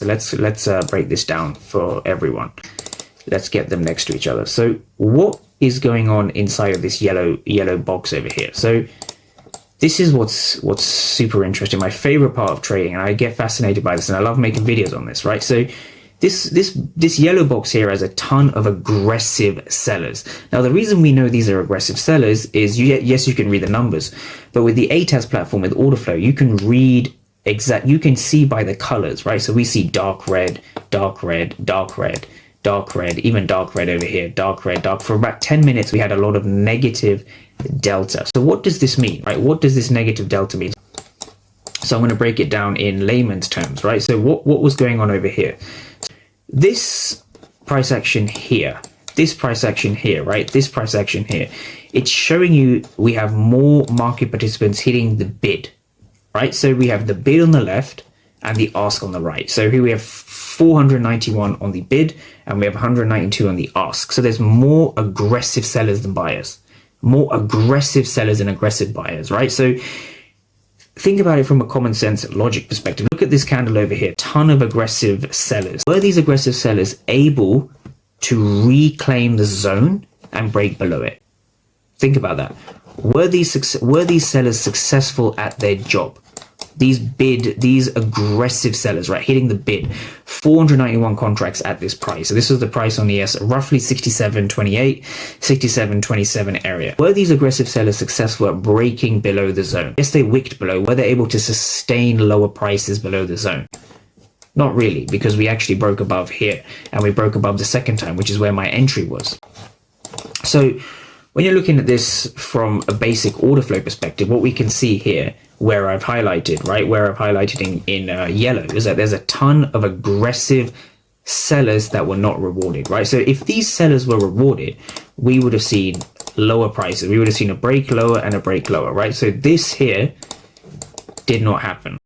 Let's break this down for everyone. Let's get them next to each other. So what is going on inside of this yellow box over here? So this is what's super interesting. My favorite part of trading, and I get fascinated by this, and I love making videos on this, right? So this yellow box here has a ton of aggressive sellers. Now, the reason we know these are aggressive sellers is yes, you can read the numbers, but with the ATAS platform, with order flow, you can read you can see by the colors, right? So we see dark red, dark red, dark red, dark red, even dark red over here, dark red, dark. For about 10 minutes, we had a lot of negative delta. So what does this mean, right? What does this negative delta mean? So I'm going to break it down in layman's terms, right? So what was going on over here? This price action here, this price action here, right? This price action here, it's showing you we have more market participants hitting the bid, right? So we have the bid on the left and the ask on the right. So here we have 491 on the bid and we have 192 on the ask. So there's more aggressive sellers than buyers, more aggressive sellers than aggressive buyers, right? So think about it from a common sense logic perspective. Look at this candle over here, ton of aggressive sellers. Were these aggressive sellers able to reclaim the zone and break below it? Think about that. Were these sellers successful at their job? These aggressive sellers, right, hitting the bid, 491 contracts at this price. So this was the price on the roughly 67.28, 67.27 area. Were these aggressive sellers successful at breaking below the zone? Yes, they wicked below. Were they able to sustain lower prices below the zone? Not really, because we actually broke above here and we broke above the second time, which is where my entry was. So when you're looking at this from a basic order flow perspective, what we can see here, where I've highlighted, right, where I've highlighted in yellow, is that there's a ton of aggressive sellers that were not rewarded, right? So if these sellers were rewarded, we would have seen lower prices. We would have seen a break lower and a break lower, right? So this here did not happen.